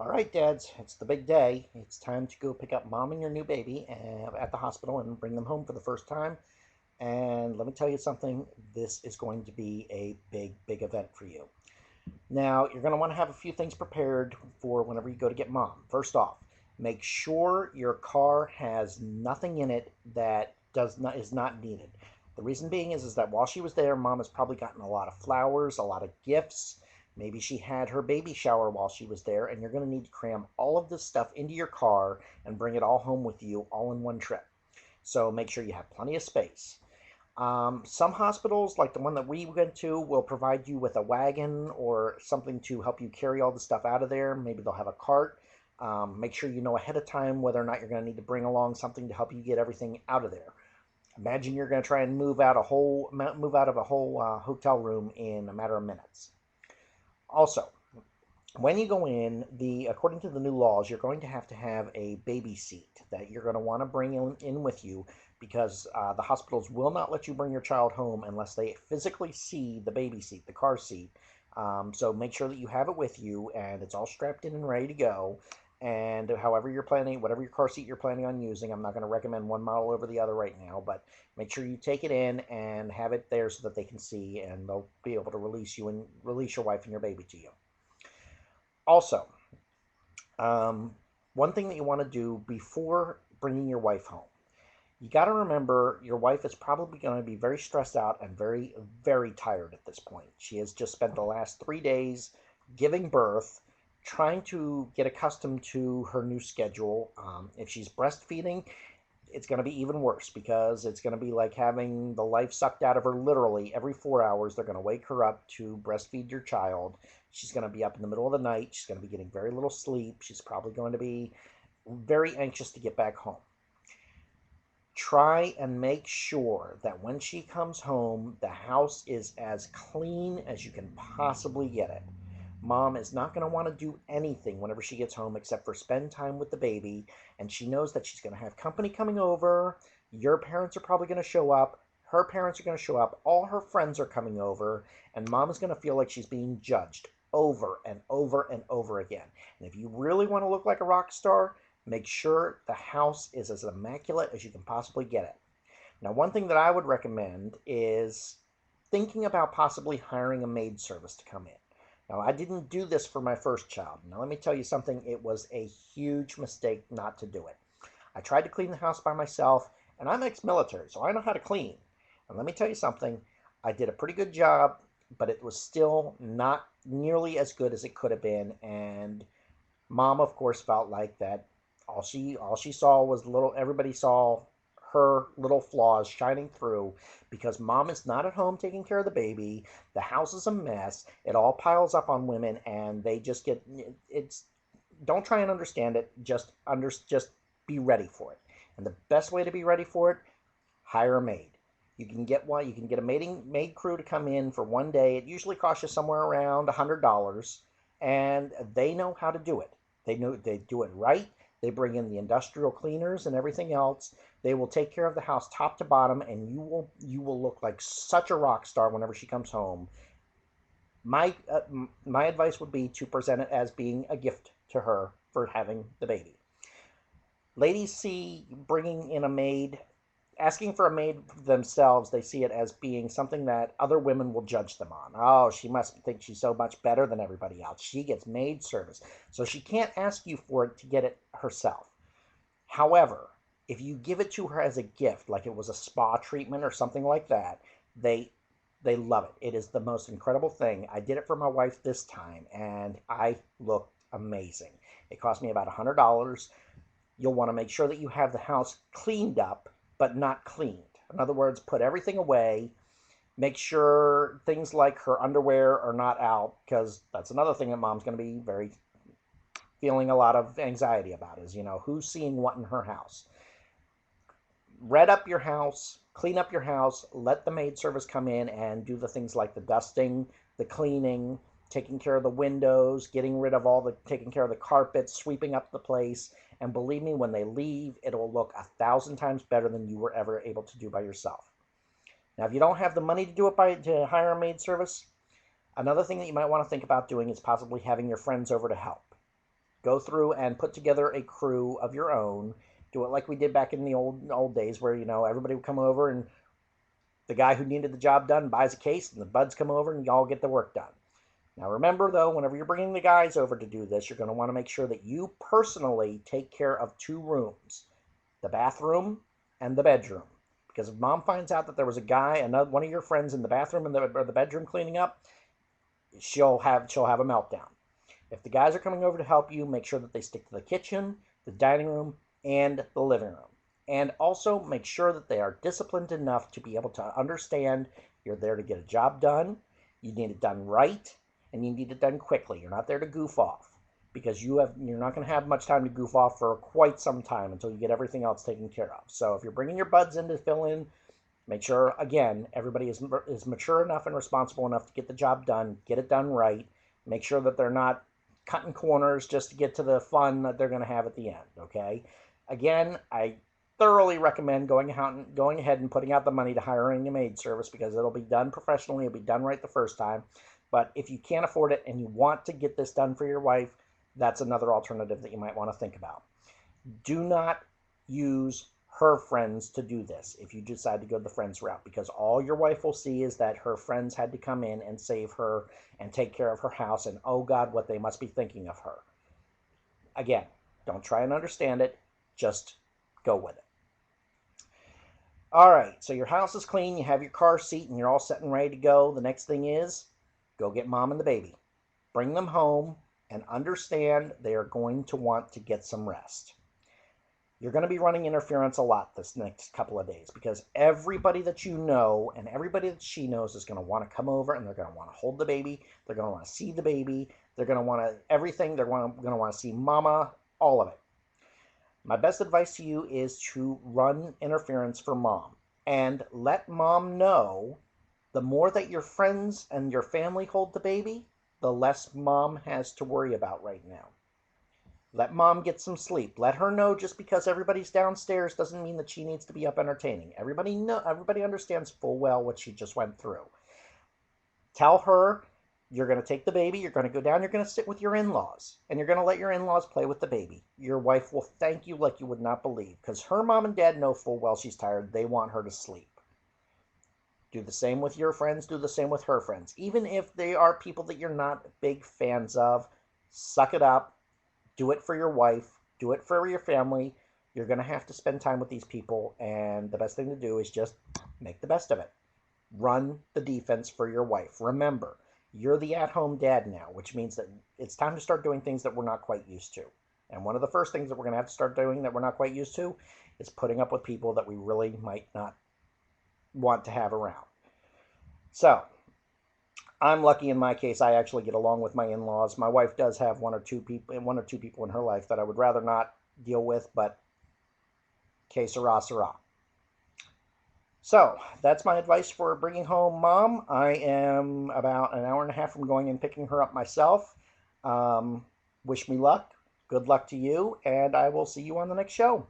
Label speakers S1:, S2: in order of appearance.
S1: All right, dads, it's the big day. It's time to go pick up mom and your new baby at the hospital and bring them home for the first time. And let me tell you something, this is going to be a big, big event for you. Now, you're going to want to have a few things prepared for whenever you go to get mom. First off, make sure your car has nothing in it that does not is not needed. The reason being is that while she was there, mom has probably gotten a lot of flowers, a lot of gifts. Maybe she had her baby shower while she was there, and you're going to need to cram all of this stuff into your car and bring it all home with you all in one trip. So make sure you have plenty of space. Some hospitals, like the one that we went to, will provide you with a wagon or something to help you carry all the stuff out of there. Maybe they'll have a cart. Make sure you know ahead of time whether or not you're going to need to bring along something to help you get everything out of there. Imagine you're going to try and move out of a whole hotel room in a matter of minutes. Also, when you go in, the according to the new laws, you're going to have a baby seat that you're going to want to bring in with you because the hospitals will not let you bring your child home unless they physically see the baby seat, the car seat. So make sure that you have it with you and it's all strapped in and ready to go. And however you're planning, whatever your car seat you're planning on using, I'm not going to recommend one model over the other right now, but make sure you take it in and have it there so that they can see and they'll be able to release you and release your wife and your baby to you. Also, um, one thing that you want to do before bringing your wife home, you got to remember your wife is probably going to be very stressed out and very, very tired at this point. She has just spent the last 3 days giving birth, trying to get accustomed to her new schedule. If she's breastfeeding, it's going to be even worse because it's going to be like having the life sucked out of her literally every 4 hours. They're going to wake her up to breastfeed your child. She's going to be up in the middle of the night. She's going to be getting very little sleep. She's probably going to be very anxious to get back home. Try and make sure that when she comes home, the house is as clean as you can possibly get it. Mom is not going to want to do anything whenever she gets home except for spend time with the baby. And she knows that she's going to have company coming over. Your parents are probably going to show up. Her parents are going to show up. All her friends are coming over. And mom is going to feel like she's being judged over and over and over again. And if you really want to look like a rock star, make sure the house is as immaculate as you can possibly get it. Now, one thing that I would recommend is thinking about possibly hiring a maid service to come in. Now, I didn't do this for my first child. Now, let me tell you something, it was a huge mistake not to do it. I tried to clean the house by myself, and I'm ex military, so I know how to clean. And let me tell you something, I did a pretty good job, but it was still not nearly as good as it could have been. And mom, of course, felt like that all she saw was little everybody saw her little flaws shining through because mom is not at home taking care of the baby. The house is a mess. It all piles up on women and they just get it's don't try and understand it. Just be ready for it. And the best way to be ready for it, hire a maid. You can get a maid crew to come in for one day. It usually costs you somewhere around $100 and they know how to do it. They do it right. They bring in the industrial cleaners and everything else. They will take care of the house top to bottom, and you will look like such a rock star whenever she comes home. My advice would be to present it as being a gift to her for having the baby. Ladies see bringing in a maid, asking for a maid themselves, they see it as being something that other women will judge them on. Oh, she must think she's so much better than everybody else. She gets maid service. So she can't ask you for it to get it herself. However, if you give it to her as a gift, like it was a spa treatment or something like that, they they love it. It is the most incredible thing. I did it for my wife this time and I looked amazing. It cost me about $100. You'll want to make sure that you have the house cleaned up, but not cleaned. In other words, put everything away. Make sure things like her underwear are not out, because that's another thing that mom's going to be very feeling a lot of anxiety about is, who's seeing what in her house. Red up your house, clean up your house, let the maid service come in and do the things like the dusting, the cleaning, taking care of the windows, taking care of the carpets, sweeping up the place. And believe me, when they leave, it'll look 1,000 times better than you were ever able to do by yourself. Now, if you don't have the money to hire a maid service, another thing that you might want to think about doing is possibly having your friends over to help. Go through and put together a crew of your own. Do it like we did back in the old days, where everybody would come over, and the guy who needed the job done buys a case, and the buds come over, and y'all get the work done. Now remember, though, whenever you're bringing the guys over to do this, you're going to want to make sure that you personally take care of 2 rooms, the bathroom and the bedroom. Because if mom finds out that there was a guy, one of your friends, in the bathroom or the bedroom cleaning up, she'll have a meltdown. If the guys are coming over to help you, make sure that they stick to the kitchen, the dining room, and the living room. And also make sure that they are disciplined enough to be able to understand you're there to get a job done, you need it done right, and you need it done quickly. You're not there to goof off, because you're not going to have much time to goof off for quite some time until you get everything else taken care of. So if you're bringing your buds in to fill in, make sure, again, everybody is mature enough and responsible enough to get the job done, get it done right. Make sure that they're not cutting corners just to get to the fun that they're going to have at the end, okay? Again, I thoroughly recommend going ahead and putting out the money to hiring a maid service, because it'll be done professionally, it'll be done right the first time. But if you can't afford it and you want to get this done for your wife, that's another alternative that you might want to think about. Do not use her friends to do this if you decide to go the friends route, because all your wife will see is that her friends had to come in and save her and take care of her house, and oh God, what they must be thinking of her. Again, don't try and understand it, just go with it. All right, so your house is clean, you have your car seat, and you're all set and ready to go. The next thing is, go get mom and the baby. Bring them home and understand they are going to want to get some rest. You're going to be running interference a lot this next couple of days, because everybody that you know and everybody that she knows is going to want to come over, and they're going to want to hold the baby. They're going to want to see the baby. They're going to want to everything. They're going to want to see mama, all of it. My best advice to you is to run interference for mom, and let mom know the more that your friends and your family hold the baby, the less mom has to worry about right now. Let mom get some sleep. Let her know just because everybody's downstairs doesn't mean that she needs to be up entertaining. Everybody understands full well what she just went through. Tell her you're going to take the baby, you're going to go down, you're going to sit with your in-laws, and you're going to let your in-laws play with the baby. Your wife will thank you like you would not believe, because her mom and dad know full well she's tired. They want her to sleep. Do the same with your friends. Do the same with her friends. Even if they are people that you're not big fans of, suck it up. Do it for your wife. Do it for your family. You're going to have to spend time with these people, and the best thing to do is just make the best of it. Run the defense for your wife. Remember, you're the at-home dad now, which means that it's time to start doing things that we're not quite used to. And one of the first things that we're going to have to start doing that we're not quite used to is putting up with people that we really might not want to have around. So, I'm lucky in my case. I actually get along with my in-laws. My wife does have one or two people in her life that I would rather not deal with, but que sera, sera. So, that's my advice for bringing home mom. I am about an hour and a half from going and picking her up myself. Wish me luck. Good luck to you, and I will see you on the next show.